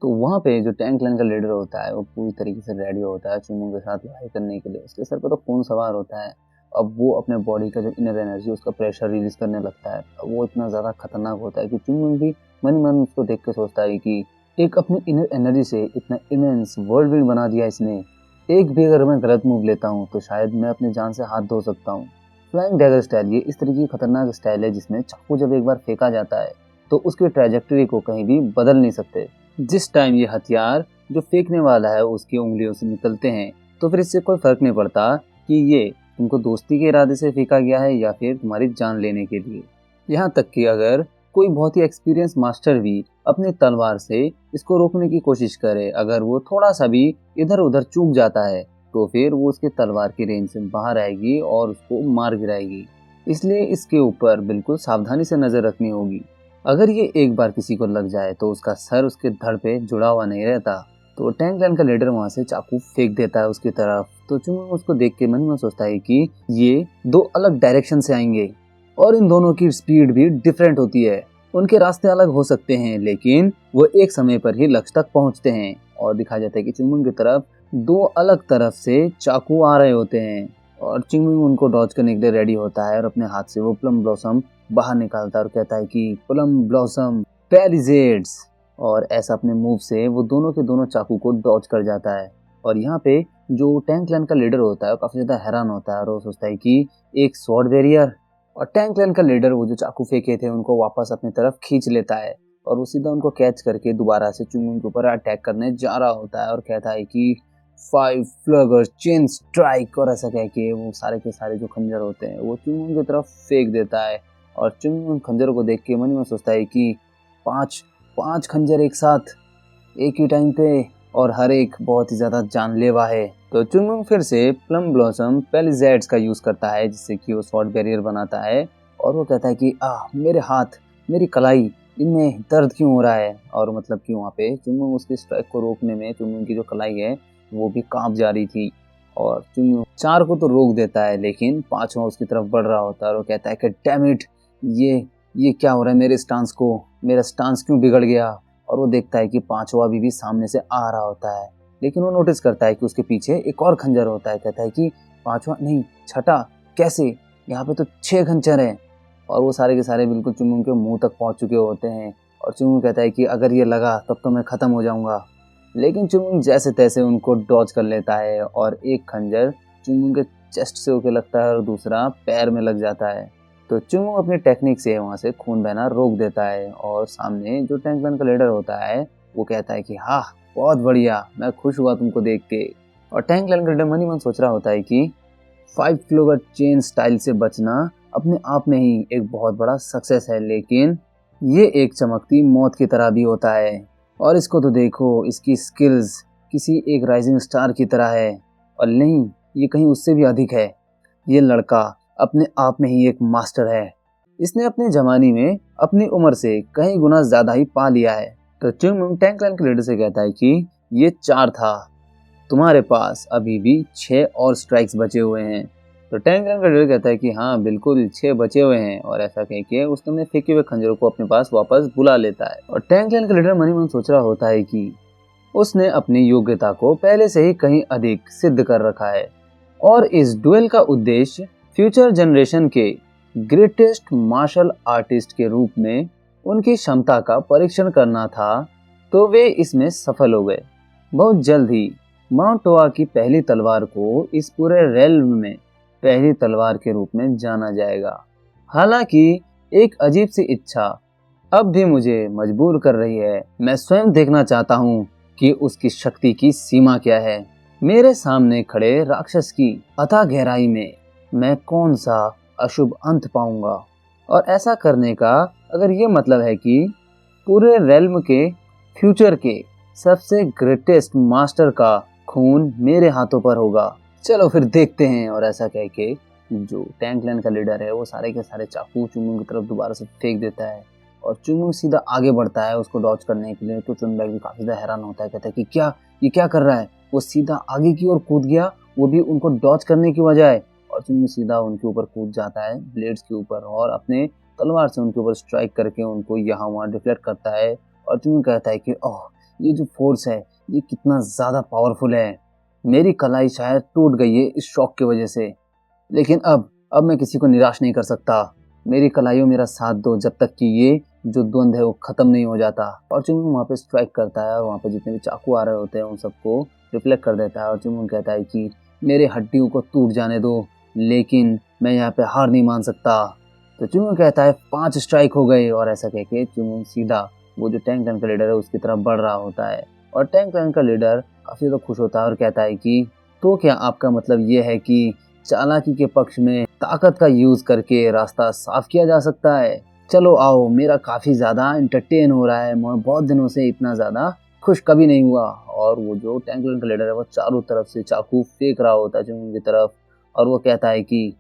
तो वहाँ पे जो टैंक क्लैन का लीडर होता है वो पूरी तरीके से रेडी होता है चुनमुन के साथ लड़ाई करने के लिए। उसके सर पे तो खून सवार होता है। अब वो अपने बॉडी का जो इनर एनर्जी उसका प्रेशर रिलीज़ करने लगता है। अब वो इतना ज़्यादा खतरनाक होता है कि चुनमुन भी मन ही मन उसको देख के सोचता है कि एक अपनी इनर एनर्जी से इतना इमेंस वर्ल्ड बना दिया इसने। एक भी अगर मैं गलत मूव लेता हूँ तो शायद मैं अपनी जान से हाथ धो सकता हूँ। फ्लाइंग डैगर स्टाइल ये इस तरीके की खतरनाक स्टाइल है जिसमें चाकू जब एक बार फेंका जाता है तो उसकी ट्रैजेक्टरी को कहीं भी बदल नहीं सकते। जिस टाइम ये हथियार जो फेंकने वाला है उसकी उंगलियों से निकलते हैं तो फिर इससे कोई फर्क नहीं पड़ता कि ये तुमको दोस्ती के इरादे से फेंका गया है या फिर तुम्हारी जान लेने के लिए। यहाँ तक कि अगर कोई बहुत ही एक्सपीरियंस मास्टर भी अपनी तलवार से इसको रोकने की कोशिश करे, अगर वो थोड़ा सा भी इधर उधर चूक जाता है तो फिर वो उसके तलवार की रेंज से बाहर आएगी और उसको मार गिराएगी। इसलिए इसके ऊपर बिल्कुल सावधानी से नजर रखनी होगी। अगर ये एक बार किसी को लग जाए तो उसका सर उसके धड़ पे जुड़ा हुआ नहीं रहता। तो टैंक क्लैन का लीडर वहां से चाकू फेंक देता है उसकी तरफ। तो चुंगमुंग उसको देख के मन में सोचता है कि ये दो अलग डायरेक्शन से आएंगे और इन दोनों की स्पीड भी डिफरेंट होती है। उनके रास्ते अलग हो सकते हैं लेकिन वो एक समय पर ही लक्ष्य तक पहुंचते हैं। और दिखाया जाता है कि चुंगमुंग की तरफ दो अलग तरफ से चाकू आ रहे होते हैं और चुंगमुंग उनको डॉज करने के लिए रेडी होता है और अपने हाथ से वो प्लम ब्लॉसम बाहर निकालता है और कहता है कि प्लम ब्लॉसम पैलिसेड्स। और ऐसा अपने मूव से वो दोनों के दोनों चाकू को डॉज कर जाता है। और यहाँ पे जो टैंक क्लैन का लीडर होता है वो काफी ज्यादा हैरान होता है और वो सोचता है कि एक स्वॉर्ड बैरियर। और टैंक क्लैन का लीडर वो जो चाकू फेंके थे उनको वापस अपनी तरफ खींच लेता है और वो सीधा उनको कैच करके दोबारा से चुंगमुंग के ऊपर अटैक करने जा रहा होता है और कहता है कि 5 फ्लगर चेन स्ट्राइक। और ऐसा कह के वो सारे के सारे जो खंजर होते हैं वो चुंगमुंग की तरफ फेंक देता है। और चुंगमुंग खंजरों को देख के मन में सोचता है कि 5 खंजर एक साथ एक ही टाइम पे और हर एक बहुत ही ज्यादा जानलेवा है। तो चुंगमुंग फिर से प्लम ब्लॉसम पैलिसेड्स का यूज करता है जिससे कि वो स्वॉर्ड बैरियर बनाता है। और वो कहता है कि मेरे हाथ, मेरी कलाई, इनमें दर्द क्यों हो रहा है। और मतलब कि वहाँ पे चुंगमुंग उसकी स्ट्राइक को रोकने में चुंगमुंग की जो कलाई है वो भी कांप जा रही थी। और चुंगमुंग 4 को तो रोक देता है लेकिन 5वां उसकी तरफ बढ़ रहा होता है और वो कहता है कि डैम इट, ये क्या हो रहा है, मेरे स्टांस को, मेरा स्टांस क्यों बिगड़ गया। और वो देखता है कि 5वां भी सामने से आ रहा होता है लेकिन वो नोटिस करता है कि उसके पीछे एक और खंजर होता है। कहता है कि 5वां नहीं, 6ठा कैसे, यहाँ पे तो 6 खंजर हैं। और वो सारे के सारे बिल्कुल चुंगमुंग के मुंह तक पहुंच चुके होते हैं। और चुंगमुंग कहता है कि अगर ये लगा तब तो मैं खत्म हो जाऊंगा। लेकिन चुंगमुंग जैसे तैसे उनको डॉज कर लेता है और एक खंजर चुंगमुंग के चेस्ट से होके लगता है और दूसरा पैर में लग जाता है। तो चुंगमुंग अपनी टेक्निक से वहां से खून बहना रोक देता है और सामने जो टैंक क्लैन का लीडर होता है वो कहता है कि हाँ बहुत बढ़िया, मैं खुश हुआ तुमको देख के। और टैंक क्लैन का लीडर मन ही मन सोच रहा होता है कि 5 फ्लोगर चेन स्टाइल से बचना अपने आप में ही एक बहुत बड़ा सक्सेस है लेकिन ये एक चमकती मौत की तरह भी होता है। और इसको तो देखो, इसकी स्किल्स किसी एक राइजिंग स्टार की तरह है। और नहीं, ये कहीं उससे भी अधिक है। ये लड़का अपने आप में ही एक मास्टर है। इसने अपने जवानी में अपनी उम्र से कई गुना ज्यादा ही पा लिया है। तो चुंगमुंग टैंक क्लैन के लीडर से कहता है कि ये 4 था, तुम्हारे पास अभी भी 6 और स्ट्राइक्स बचे हुए हैं। तो टैंक क्लैन का लीडर कहता है कि हाँ बिल्कुल 6 बचे हुए हैं। और ऐसा कह के उसने फेंके हुए खंजरों को अपने पास वापस बुला लेता है। और टैंक क्लैन का लीडर मन ही मन सोच रहा होता है कि उसने अपनी योग्यता को पहले से ही कहीं अधिक सिद्ध कर रखा है और इस डुएल का उद्देश्य फ्यूचर जनरेशन के ग्रेटेस्ट मार्शल आर्टिस्ट के रूप में उनकी क्षमता का परीक्षण करना था। तो वे इसमें सफल हो गए। बहुत जल्द ही माउंट टोआ की पहली तलवार को इस पूरे रेल्म में पहली तलवार के रूप में जाना जाएगा। हालांकि एक अजीब सी इच्छा अब भी मुझे मजबूर कर रही है। मैं स्वयं देखना चाहता हूँ कि उसकी शक्ति की सीमा क्या है। मेरे सामने खड़े राक्षस की अथाह गहराई में मैं कौन सा अशुभ अंत पाऊंगा। और ऐसा करने का अगर ये मतलब है कि पूरे रेल्म के फ्यूचर के सबसे ग्रेटेस्ट मास्टर का खून मेरे हाथों पर होगा, चलो फिर देखते हैं। और ऐसा कह के जो टैंक क्लैन का लीडर है वो सारे के सारे चाकू चुंगमुंग की तरफ दोबारा से फेंक देता है और चुंगमुंग सीधा आगे बढ़ता है उसको डॉज करने के लिए। तो चुनबैग भी काफी ज्यादा हैरान होता है, कहता है कि ये क्या कर रहा है। वो सीधा आगे की ओर कूद गया, वो भी उनको डॉज करने की बजाय। और चुंगमुंग सीधा उनके ऊपर कूद जाता है ब्लेड्स के ऊपर और अपने तलवार से उनके ऊपर स्ट्राइक करके उनको यहाँ वहाँ डिफ्लेक्ट करता है। और चुंगमुंग कहता है कि ओह ये जो फोर्स है ये कितना ज़्यादा पावरफुल है। मेरी कलाई शायद टूट गई है इस शॉक की वजह से, लेकिन अब मैं किसी को निराश नहीं कर सकता। मेरी कलाइयों मेरा साथ दो जब तक कि ये जो द्वंद है वो ख़त्म नहीं हो जाता। और चुंगमुंग वहाँ पे स्ट्राइक करता है और वहाँ पे जितने भी चाकू आ रहे होते हैं उन सबको रिफ्लेक्ट कर देता है। और चुंगमुंग कहता है कि मेरे हड्डियों को टूट जाने दो, लेकिन मैं यहाँ पे हार नहीं मान सकता। तो चुंगमुंग कहता है 5 स्ट्राइक हो गए, और ऐसा कह के चुंगमुंग सीधा वो जो टैंक क्लैन का लीडर है उसकी तरफ बढ़ रहा होता है। और टैंक क्लैन का लीडर काफ़ी ज़्यादा खुश होता है और कहता है कि तो क्या आपका मतलब ये है कि चालाकी के पक्ष में ताकत का यूज करके रास्ता साफ किया जा सकता है? चलो आओ, मेरा काफी ज्यादा एंटरटेन हो रहा है, मैं बहुत दिनों से इतना ज्यादा खुश कभी नहीं हुआ। और वो जो टैंक क्लैन का लीडर है वो चारों तरफ से चाकू फेंक रहा होता है चुंगमुंग की तरफ, और वो कहता है कि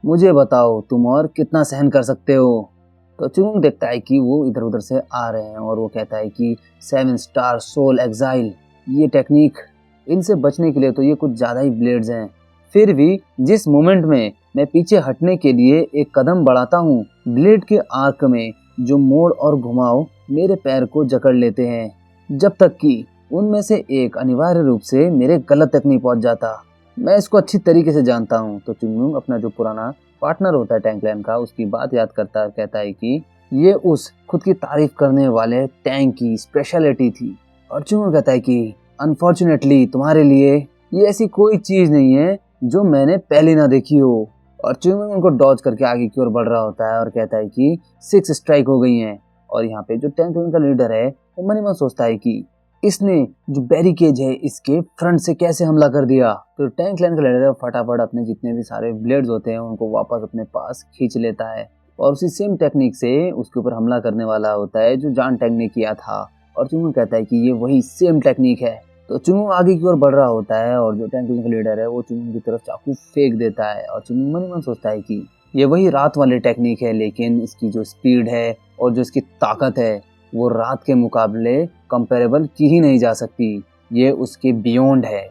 मुझे बताओ तुम और कितना सहन कर सकते हो। तो चुंगमुंग देखता है कि वो इधर उधर से आ रहे हैं और वो कहता है कि 7 स्टार सोल एग्जाइल, ये टेक्निक, इनसे बचने के लिए तो ये कुछ ज्यादा ही ब्लेड्स हैं। फिर भी जिस मोमेंट में मैं पीछे हटने के लिए एक कदम बढ़ाता हूँ, ब्लेड के आर्क में जो मोड़ और घुमाव मेरे पैर को जकड़ लेते हैं, जब तक कि उनमें से एक अनिवार्य रूप से मेरे गलत तक नहीं पहुंच जाता। मैं इसको अच्छी तरीके से जानता हूँ। तो चुंगमुंग अपना जो पुराना पार्टनर होता है टैंक क्लैन का, उसकी बात याद करता है, कहता है कि ये उस खुद की तारीफ करने वाले टैंक की स्पेशलिटी थी। और चुंगमुंग कहता है कि अनफॉर्चुनेटली तुम्हारे लिए ये ऐसी कोई चीज नहीं है जो मैंने पहले ना देखी हो। और चुंगमुंग उनको डॉज करके आगे की ओर बढ़ रहा होता है और कहता है कि 6 स्ट्राइक हो गई हैं। और यहाँ पे जो टैंक क्लैन का लीडर है वो मन ही मन सोचता है कि इसने जो बैरिकेड है इसके फ्रंट से कैसे हमला कर दिया। तो टैंक क्लैन का लीडर फटाफट अपने जितने भी सारे ब्लेड्स होते हैं उनको वापस अपने पास खींच लेता है और उसी सेम टेक्निक से उसके ऊपर हमला करने वाला होता है जो जान टैंक ने किया था। और चुंगमुंग कहता है कि ये वही सेम टेक्निक है। तो चुंगमुंग आगे की ओर बढ़ रहा होता है और जो टैंक क्लैन का लीडर है वो चुंगमुंग की तरफ चाकू फेंक देता है। और चुंगमुंग मन ही मन सोचता है कि ये वही रात वाली टेक्निक है, लेकिन इसकी जो स्पीड है और जो इसकी ताकत है वो रात के मुकाबले कंपेरेबल की ही नहीं जा सकती, ये उसके बियॉन्ड है।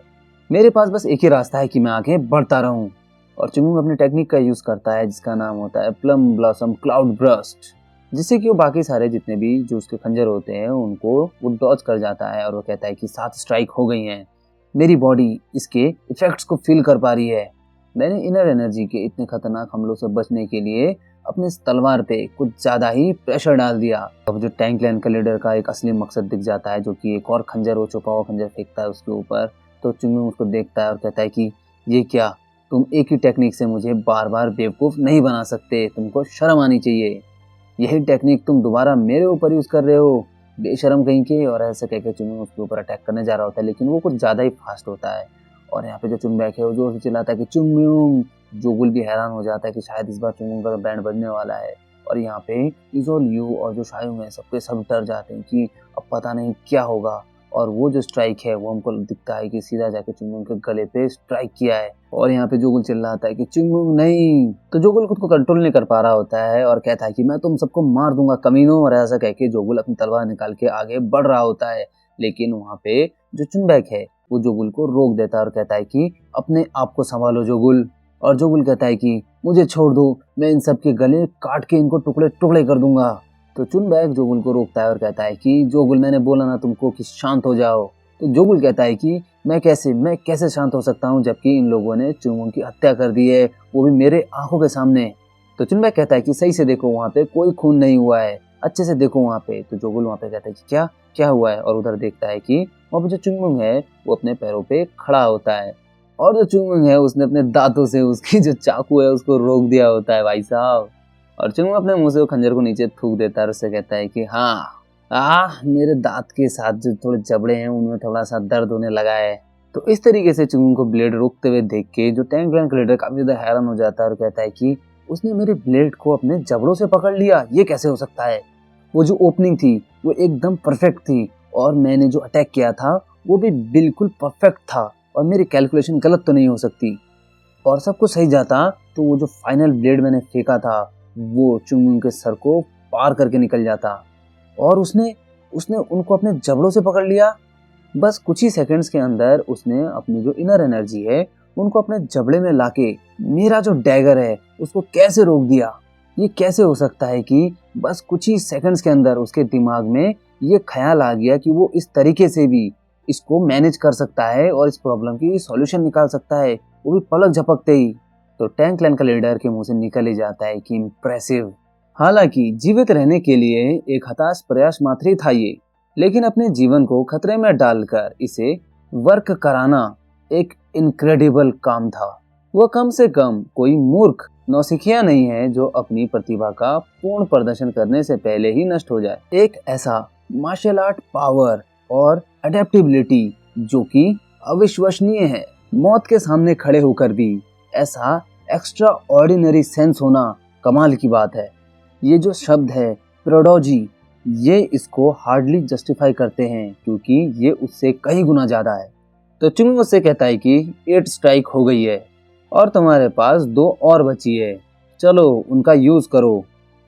मेरे पास बस एक ही रास्ता है कि मैं आगे बढ़ता रहूं। और चुंगमुंग अपनी टेक्निक का यूज करता है जिसका नाम होता है प्लम ब्लॉसम क्लाउड ब्रस्ट, जिससे कि वो बाकी सारे जितने भी जो उसके खंजर होते हैं उनको वो डॉज कर जाता है। और वो कहता है कि 7 स्ट्राइक हो गई हैं, मेरी बॉडी इसके इफेक्ट्स को फील कर पा रही है। मैंने इनर एनर्जी के इतने खतरनाक हमलों से बचने के लिए अपने इस तलवार पे कुछ ज्यादा ही प्रेशर डाल दिया। अब जो टैंक क्लैन का लीडर का एक असली मकसद दिख जाता है, जो कि एक और खंजर हो, छुपा हुआ खंजर फेंकता है उसके ऊपर। तो चुंगमुंग उसको देखता है और कहता है कि ये क्या, तुम एक ही टेक्निक से मुझे बार बार बेवकूफ नहीं बना सकते, तुमको शर्म आनी चाहिए। यही टेक्निक तुम दोबारा मेरे ऊपर यूज कर रहे हो, बेशरम कहीं के। और ऐसे कहकर चुंगमुंग उसके ऊपर अटैक करने जा रहा होता है, लेकिन वो कुछ ज्यादा ही फास्ट होता है। और यहाँ पे जो चुंबैक है वो जोर से चिल्लाता है कि चुंगमुंग। जोगुल भी हैरान हो जाता है कि शायद इस बार चुंगमुंग का बैंड बजने वाला है। और यहाँ पे इजोल यू और जो शायुंग है सबके सब डर जाते हैं कि अब पता नहीं क्या होगा। और वो जो स्ट्राइक है वो हमको दिखता है कि सीधा जाके चुंगमुंग के गले पे स्ट्राइक किया है। और यहाँ पे जोगुल चिल्लाता है कि चुंगमुंग नहीं। तो जोगुल खुद को कंट्रोल नहीं कर पा रहा होता है और कहता है कि मैं तुम सबको मार दूंगा कमीनों। और ऐसा कह के जोगुल अपनी तलवार निकाल के आगे बढ़ रहा होता है, लेकिन वहाँ पे जो चुंबैक है वो जोगुल को रोक देता है और कहता है कि अपने आप को संभालो जोगुल। और जोगुल कहता है कि मुझे छोड़ दो, मैं इन सब के गले काट के इनको टुकड़े टुकड़े कर दूंगा। तो चुंबैक जोगुल को रोकता है और कहता है कि जोगुल मैंने बोला ना तुमको कि शांत हो जाओ। तो जोगुल कहता है कि मैं कैसे शांत हो सकता हूँ जबकि इन लोगों ने चुंगमुंग की हत्या कर दी है, वो भी मेरे आंखों के सामने। तो चुंबैक कहता है कि सही से देखो, वहाँ पे कोई खून नहीं हुआ है, अच्छे से देखो वहाँ पे। तो जोगुल वहाँ पे कहता है कि क्या क्या हुआ है, और उधर देखता है कि वहाँ पे जो चुंगमुंग है वो अपने पैरों पे खड़ा होता है। और जो चुंगमुंग है उसने अपने दांतों से उसकी जो चाकू है उसको रोक दिया होता है भाई साहब। और चुंगमुंग अपने मुंह से वो खंजर को नीचे थूक देता है और उससे कहता है कि हाँ मेरे दांत के साथ जो थोड़े जबड़े हैं उनमें थोड़ा सा दर्द होने लगा है। तो इस तरीके से चुंगमुंग को ब्लेड रोकते हुए देख के जो टैंक क्लैन का लीडर काफी ज्यादा हैरान हो जाता है और कहता है कि उसने मेरे ब्लेड को अपने जबड़ों से पकड़ लिया, ये कैसे हो सकता है। वो जो ओपनिंग थी वो एकदम परफेक्ट थी और मैंने जो अटैक किया था वो भी बिल्कुल परफेक्ट था और मेरी कैलकुलेशन गलत तो नहीं हो सकती। और सब कुछ सही जाता तो वो जो फाइनल ब्लेड मैंने फेंका था वो चुंगमुंग के सर को पार करके निकल जाता। और उसने उनको अपने जबड़ों से पकड़ लिया। बस कुछ ही सेकंड्स के अंदर उसने अपनी जो इनर एनर्जी है उनको अपने जबड़े में लाके मेरा जो डैगर है उसको कैसे रोक दिया। ये कैसे हो सकता है कि बस कुछ ही सेकंड्स के अंदर उसके दिमाग में ये ख्याल आ गया कि वो इस तरीके से भी इसको मैनेज कर सकता है और इस प्रॉब्लम की सॉल्यूशन निकाल सकता है, वो भी पलक झपकते ही। तो टैंक क्लैन का लीडर के मुंह से निकल ही जाता है कि इम्प्रेसिव। हालांकि जीवित रहने के लिए एक हताश प्रयास मात्र ही था ये, लेकिन अपने जीवन को खतरे में डालकर इसे वर्क कराना एक इनक्रेडिबल काम था। वह कम से कम कोई मूर्ख नौसिखिया नहीं है जो अपनी प्रतिभा का पूर्ण प्रदर्शन करने से पहले ही नष्ट हो जाए। एक ऐसा मार्शल आर्ट पावर और अडेप्टिबिलिटी जो कि अविश्वसनीय है। मौत के सामने खड़े होकर भी ऐसा एक्स्ट्रा ऑर्डिनरी सेंस होना कमाल की बात है। ये जो शब्द है प्रोडोजी, ये इसको हार्डली जस्टिफाई करते हैं क्योंकि ये उससे कई गुना ज्यादा है। तो चुंग उससे कहता है कि 8 स्ट्राइक हो गई है और तुम्हारे पास 2 और बची है, चलो उनका यूज करो।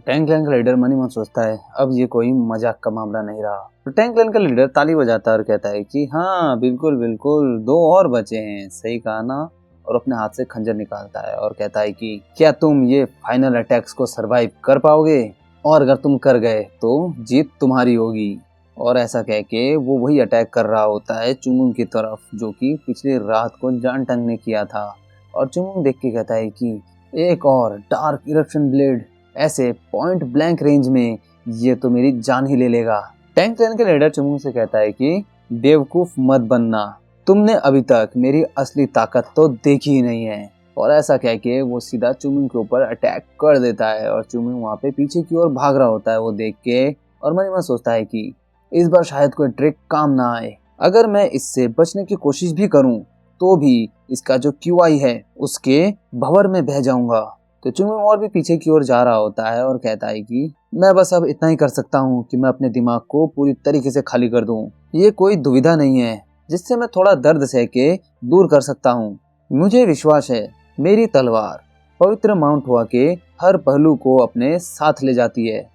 टैंक क्लैन का लीडर मनी मन सोचता है अब ये कोई मजाक का मामला नहीं रहा। तो टैंक क्लैन का लीडर ताली बजाता है और कहता है कि हाँ बिल्कुल बिल्कुल 2 और बचे हैं, सही कहा ना। और अपने हाथ से खंजर निकालता है और कहता है कि क्या तुम ये फाइनल अटैक्स को सरवाइव कर पाओगे, और अगर तुम कर गए तो जीत तुम्हारी होगी। और ऐसा कह के वो वही अटैक कर रहा होता है चुंगुंग की तरफ जो कि पिछली रात को जान टंग ने किया था। और चुंगुंग देख के कहता है कि एक और डार्क इरप्शन ब्लेड ऐसे पॉइंट ब्लैंक रेंज में, ये तो मेरी जान ही ले लेगा। टैंक क्लैन के लीडर चुंगुंग से कहता है कि बेवकूफ मत बनना, तुमने अभी तक मेरी असली ताकत तो देखी ही नहीं है। और ऐसा कह के वो सीधा चुंगुंग के ऊपर अटैक कर देता है और चुंगुंग वहाँ पे पीछे की ओर भाग रहा होता है वो देख के। और मन ही मन सोचता है कि इस बार शायद कोई ट्रिक काम ना आए, अगर मैं इससे बचने की कोशिश भी करूं तो भी इसका जो QI है उसके भंवर में बह जाऊंगा। तो चुंगुंग और भी पीछे की ओर जा रहा होता है और कहता है कि मैं बस अब इतना ही कर सकता हूँ कि मैं अपने दिमाग को पूरी तरीके से खाली कर दूं। ये कोई दुविधा नहीं है जिससे मैं थोड़ा दर्द सह के दूर कर सकता हूँ। मुझे विश्वास है मेरी तलवार पवित्र माउंट हुआ के हर पहलू को अपने साथ ले जाती है।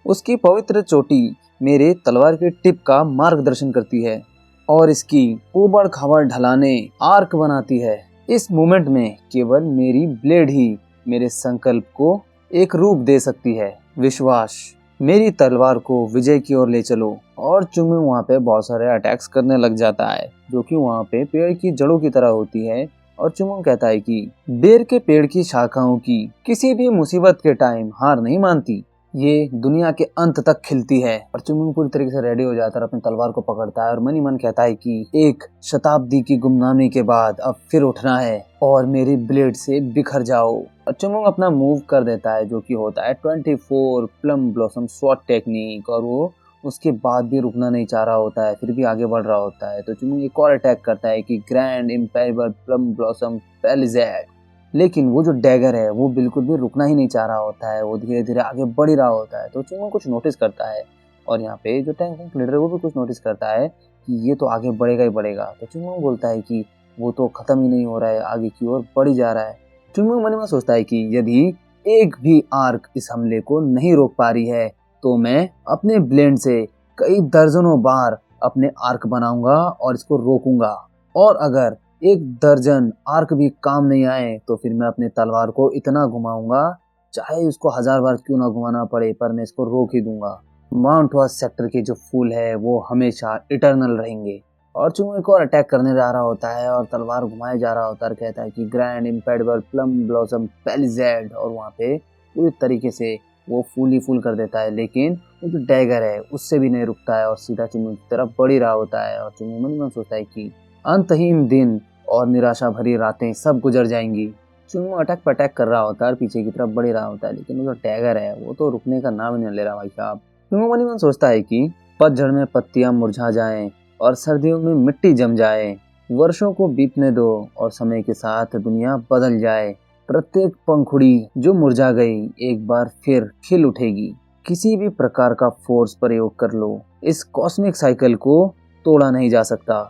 उसकी पवित्र चोटी मेरे तलवार के टिप का मार्गदर्शन करती है और इसकी ऊबड़ खाबड़ ढलाने आर्क बनाती है। इस मोमेंट में केवल मेरी ब्लेड ही मेरे संकल्प को एक रूप दे सकती है। विश्वास, मेरी तलवार को विजय की ओर ले चलो। और चुंगुंग वहाँ पे बहुत सारे अटैक्स करने लग जाता है जो कि वहाँ पे पेड़ की जड़ों की तरह होती है। और चुंगुंग कहता है कि बेर के पेड़ की शाखाओं की किसी भी मुसीबत के टाइम हार नहीं मानती, ये दुनिया के अंत तक खिलती है। और चुंगुंग पूरी तरीके से रेडी हो जाता है, अपनी तलवार को पकड़ता है और मन ही मन कहता है कि 1 शताब्दी की गुमनामी के बाद अब फिर उठना है और मेरी ब्लेड से बिखर जाओ। और चुंगुंग अपना मूव कर देता है जो कि होता है 24 प्लम ब्लॉसम स्वॉट टेक्निक। और वो उसके बाद भी रुकना नहीं चाह रहा होता है, फिर भी आगे बढ़ रहा होता है। तो चुंगुंग एक और अटैक करता है कि ग्रैंड इम्पेरिबल प्लम ब्लॉसम पैलिजेड। लेकिन वो जो डैगर है वो बिल्कुल भी रुकना ही नहीं चाह रहा होता है, वो धीरे धीरे आगे बढ़ ही रहा होता है। तो चुंगुंग कुछ नोटिस करता है और यहाँ पे जो टैंक लीडर है वो भी कुछ नोटिस करता है कि ये तो आगे बढ़ेगा ही बढ़ेगा। तो चुंगुंग बोलता है कि वो तो खत्म ही नहीं हो रहा है, आगे की ओर बढ़ ही जा रहा है। चुंगुंग मन में सोचता है कि यदि एक भी आर्क इस हमले को नहीं रोक पा रही है तो मैं अपने ब्लेड से कई दर्जनों बार अपने आर्क बनाऊंगा और इसको रोकूंगा। और अगर 1 दर्जन आर्क भी काम नहीं आए तो फिर मैं अपने तलवार को इतना घुमाऊंगा, चाहे उसको 1000 बार क्यों ना घुमाना पड़े, पर मैं इसको रोक ही दूंगा। माउंट हुआ सेक्टर के जो फूल है वो हमेशा इटर्नल रहेंगे। और चुंगुंग एक और अटैक करने जा रहा होता है और तलवार घुमाए जा रहा होता है, कहता है कि ग्रैंड इम्पेरिबल प्लम ब्लॉसम पैलिजेड। और वहाँ पे पूरी तरीके से वो फूल ही फूल कर देता है, लेकिन वो जो डैगर है उससे भी नहीं रुकता है और सीधा चुंगुंग की तरफ बढ़ ही रहा होता है। और चुंगुंग मन ही मन सोचता है कि अंतहीन दिन और निराशा भरी रातें सब गुजर जाएंगी। चुंगुंग अटैक पटैक कर रहा होता है और पीछे की तरफ बढ़ ही रहा होता है, लेकिन वो जो टैगर है वो तो रुकने का नाम ही नहीं ले रहा भाई साहब। चुंगुंग मन ही मन सोचता है कि पतझड़ में पत्तियां मुरझा जाएं और सर्दियों में मिट्टी जम जाए, वर्षों को बीतने दो और समय के साथ दुनिया बदल जाए। प्रत्येक पंखुड़ी जो मुरझा गई एक बार फिर खिल उठेगी। किसी भी प्रकार का फोर्स प्रयोग कर लो, इस कॉस्मिक साइकिल को तोड़ा नहीं जा सकता।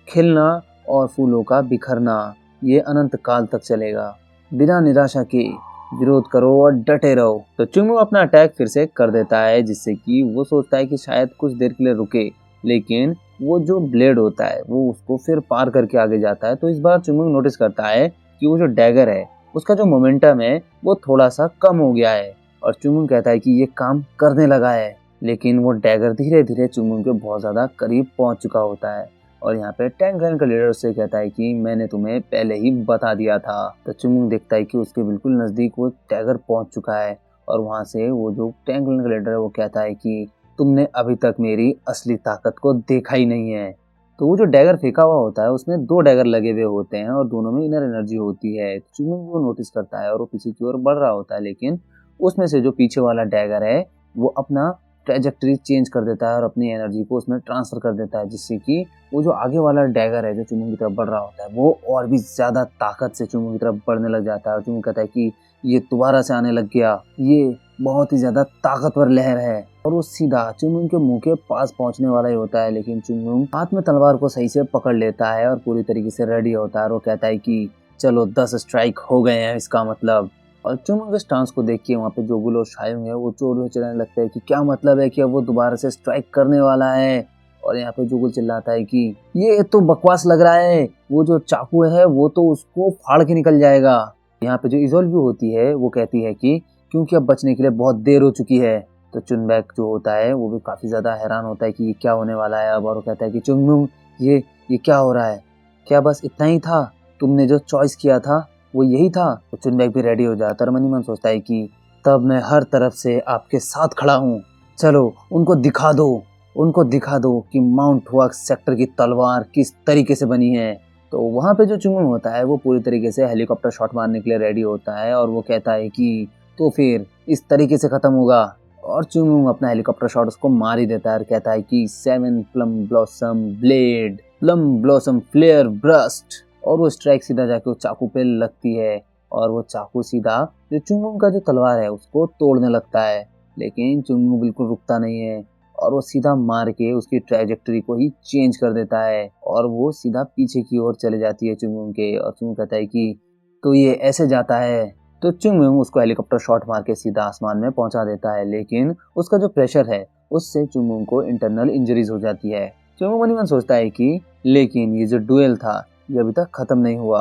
खिलना और फूलों का बिखरना ये अनंत काल तक चलेगा। बिना निराशा के विरोध करो और डटे रहो। तो चुंगुंग अपना अटैक फिर से कर देता है जिससे कि वो सोचता है कि शायद कुछ देर के लिए रुके, लेकिन वो जो ब्लेड होता है वो उसको फिर पार करके आगे जाता है। तो इस बार चुंगुंग नोटिस करता है कि वो जो डैगर है उसका जो मोमेंटम है वो थोड़ा सा कम हो गया है। और चुंगुंग कहता है कि ये काम करने लगा है। लेकिन वो डैगर धीरे धीरे चुंगमुंग के बहुत ज़्यादा करीब पहुंच चुका होता है और यहाँ पे टैंक क्लैन का लीडर उससे कहता है कि मैंने तुम्हें पहले ही बता दिया था। तो चुंगमुंग देखता है कि उसके बिल्कुल नज़दीक वो डैगर पहुंच चुका है और वहाँ से वो जो टैंक क्लैन का लीडर है वो कहता है कि तुमने अभी तक मेरी असली ताकत को देखा ही नहीं है। तो वो जो डैगर फेंका हुआ होता है उसमें 2 डैगर लगे हुए होते हैं और दोनों में इनर एनर्जी होती है। चुंगमुंग वो नोटिस करता है और वो पीछे की ओर बढ़ रहा होता है, लेकिन उसमें से जो पीछे वाला डैगर है वो अपना ट्रेजेक्टरी चेंज कर देता है और अपनी एनर्जी को उसमें ट्रांसफर कर देता है, जिससे कि वो जो आगे वाला डैगर है जो चुंगमुंग की तरफ बढ़ रहा होता है वो और भी ज्यादा ताकत से चुंगमुंग की तरफ बढ़ने लग जाता है। और चुंगमुंग कहता है कि ये दोबारा से आने लग गया, ये बहुत ही ज्यादा ताकतवर लहर है। और वो सीधा चुंगमुंग के मुंह के पास पहुंचने वाला ही होता है, लेकिन चुंगमुंग हाथ में तलवार को सही से पकड़ लेता है और पूरी तरीके से रेडी होता है और वो कहता है कि चलो 10 स्ट्राइक हो गए हैं इसका मतलब। और चुंगमुंग के स्टांस को देख के वहाँ पे जोगुल और शायुंग है वो जोर में चिल्लाने लगता है कि क्या मतलब है कि अब वो दोबारा से स्ट्राइक करने वाला है। और यहाँ पे जोगुल चिल्लाता है कि ये तो बकवास लग रहा है, वो जो चाकू है वो तो उसको फाड़ के निकल जाएगा। यहाँ पे जो इज़ोल्यू होती है वो कहती है कि क्योंकि अब बचने के लिए बहुत देर हो चुकी है। तो चुनबैक जो होता है वो भी काफी ज्यादा हैरान होता है कि ये क्या होने वाला है अब, और वो कहता है कि चुंगमुंग ये क्या हो रहा है, क्या बस इतना ही था, तुमने जो चॉइस किया था वो यही था। तो चुनबैक भी रेडी हो जाता है और मन ही मन सोचता है कि तब मैं हर तरफ से आपके साथ खड़ा हूँ, चलो उनको दिखा दो कि माउंट हुआक सेक्टर की तलवार किस तरीके से बनी है। तो वहाँ पे जो चुंगमुंग होता है वो पूरी तरीके से हेलीकॉप्टर शॉट मारने के लिए रेडी होता है और वो कहता है कि तो फिर इस तरीके से खत्म होगा। और चुंगमुंग अपना हेलीकॉप्टर शॉट उसको मार ही देता है और कहता है कि 7 plum blossom blade plum blossom flare burst. और वो स्ट्राइक सीधा जाके उस चाकू पे लगती है और वो चाकू सीधा जो चुंगमुंग का जो तलवार है उसको तोड़ने लगता है, लेकिन चुंगमुंग बिल्कुल रुकता नहीं है और वो सीधा मार के उसकी ट्रैजेक्टरी को ही चेंज कर देता है और वो सीधा पीछे की ओर चले जाती है चुंगमुंग के। और चुंगमुंग कहता है कि तो ये ऐसे जाता है। तो चुंगमुंग उसको हेलीकॉप्टर शॉट मार के सीधा आसमान में पहुंचा देता है, लेकिन उसका जो प्रेशर है उससे चुंगमुंग को इंटरनल इंजरीज हो जाती है। चुंगमुंग मन ही मन सोचता है कि लेकिन ये जो डुएल था ये अभी तक खत्म नहीं हुआ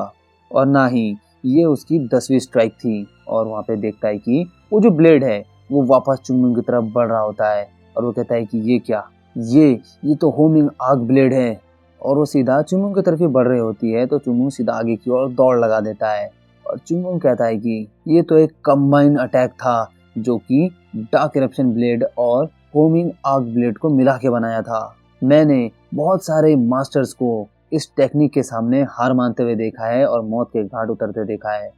और ना ही ये उसकी 10वीं स्ट्राइक थी। और वहाँ पे देखता है कि वो जो ब्लेड है वो वापस चुंगमुंग की तरफ बढ़ रहा होता है और वो कहता है कि ये क्या, ये तो होमिंग आग ब्लेड है। और वो सीधा चुंगमुंग की तरफ ही बढ़ रही होती है तो चुंगमुंग सीधा आगे की ओर दौड़ लगा देता है और चुंगमुंग कहता है कि ये तो एक कंबाइन अटैक था जो कि डार्क इरप्शन ब्लेड और होमिंग आग ब्लेड को मिला के बनाया था। मैंने बहुत सारे मास्टर्स को इस टेक्निक के सामने हार मानते हुए देखा है और मौत के घाट उतरते देखा है।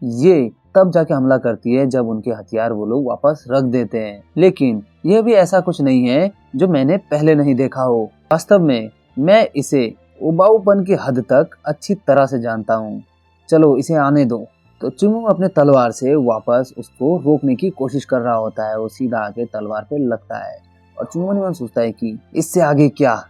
ये तब जाके हमला करती है जब उनके हथियार वो लोग वापस रख देते हैं, लेकिन यह भी ऐसा कुछ नहीं है जो मैंने पहले नहीं देखा हो। वास्तव में मैं इसे उबाऊपन की हद तक अच्छी तरह से जानता हूँ, चलो इसे आने दो। तो चुंगमुंग अपने तलवार से वापस उसको रोकने की कोशिश कर रहा होता है, वो सीधा आके तलवार पे लगता है और चुंगमुंग मन सोचता है कि इससे आगे क्या,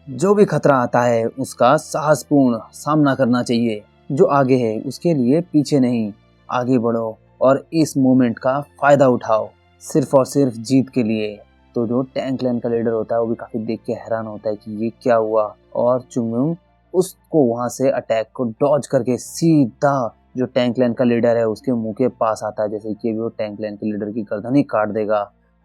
जो भी खतरा आता है उसका साहसपूर्ण सामना करना चाहिए, जो आगे है उसके लिए पीछे नहीं, आगे बढ़ो और इस मोमेंट का फायदा उठाओ सिर्फ और सिर्फ जीत के लिए। तो जो टैंक क्लैन का लीडर होता है वो भी काफी देख के हैरान होता है कि ये क्या हुआ और चुंगमुंग उसको वहां से अटैक को डॉज करके सीधा जो टैंक क्लैन का लीडर है उसके मुंह के पास आता है, जैसे कि वो टैंक क्लैन के लीडर की गर्दन ही काट देगा।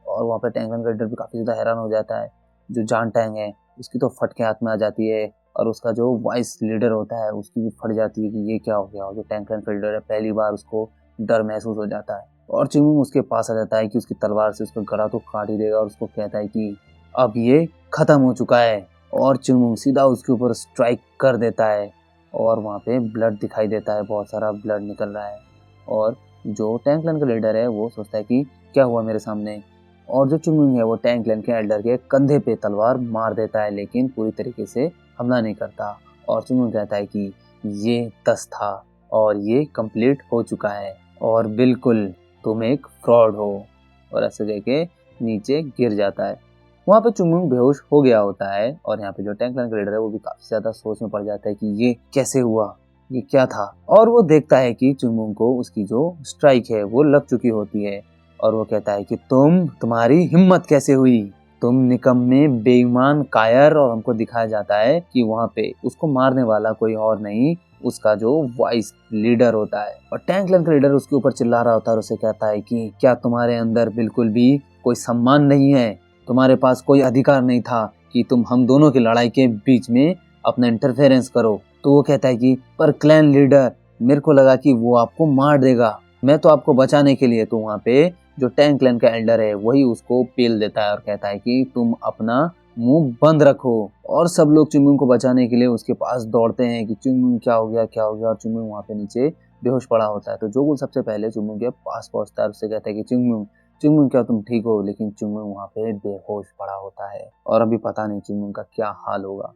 और वहाँ पे टैंक क्लैन का लीडर भी काफी ज्यादा हैरान हो जाता है, जो जान टैंग है उसकी तो फट के हाथ में आ जाती है और उसका जो वाइस लीडर होता है उसकी भी फट जाती है कि ये क्या हो गया। और जो टैंक क्लैन का लीडर है पहली बार उसको डर महसूस हो जाता है और चुंगमुंग उसके पास आ जाता है कि उसकी तलवार से उसका गला तो काट ही देगा और उसको कहता है कि अब ये खत्म हो चुका है। और चुंगमुंग सीधा उसके ऊपर स्ट्राइक कर देता है और वहाँ पे ब्लड दिखाई देता है, बहुत सारा ब्लड निकल रहा है। और जो टैंक क्लैन का लीडर है वो सोचता है कि क्या हुआ मेरे सामने, और जो चुंगमुंग है वो टैंक क्लैन के एल्डर के कंधे पे तलवार मार देता है, लेकिन पूरी तरीके से हमला नहीं करता। और चुंगमुंग कहता है कि ये 10 था और ये कंप्लीट हो चुका है और बिल्कुल तुम एक फ्रॉड हो। और ऐसे कह के नीचे गिर जाता है। वहाँ पे चुंगमुंग बेहोश हो गया होता है और यहाँ पे जो टैंक क्लैन का लीडर है वो भी काफी ज्यादा सोच में पड़ जाता है कि ये कैसे हुआ, ये क्या था। और वो देखता है कि चुंगमुंग को उसकी जो स्ट्राइक है वो लग चुकी होती है और वो कहता है कि तुम्हारी हिम्मत कैसे हुई, तुम निकम्मे बेईमान कायर। और हमको दिखाया जाता है कि वहाँ पे उसको मारने वाला कोई और नहीं, उसका जो वाइस लीडर होता है। और टैंक क्लैन का लीडर उसके ऊपर चिल्ला रहा होता है और उसे कहता है कि क्या तुम्हारे अंदर बिल्कुल भी कोई सम्मान नहीं है, तुम्हारे पास कोई अधिकार नहीं था कि तुम हम दोनों की लड़ाई के बीच में अपना इंटरफेरेंस करो। तो वो कहता है कि पर क्लैन लीडर, मेरे को लगा कि वो आपको मार देगा, मैं तो आपको बचाने के लिए। तो वहाँ पे जो टैंग क्लैन का एल्डर है वही उसको पेल देता है और कहता है कि तुम अपना मुंह बंद रखो। और सब लोग चुनमुन को बचाने के लिए उसके पास दौड़ते हैं कि चुनमुन क्या हो गया, क्या हो गया। और चुनमुन वहाँ पे नीचे बेहोश पड़ा होता है। तो जोगुल सबसे पहले चुनमुन के पास पहुंचता है, उससे कहता है कि चुनमुन, चुनमुन क्या तुम ठीक हो? लेकिन चुनमुन वहाँ पे बेहोश पड़ा होता है और अभी पता नहीं चुनमुन का क्या हाल होगा।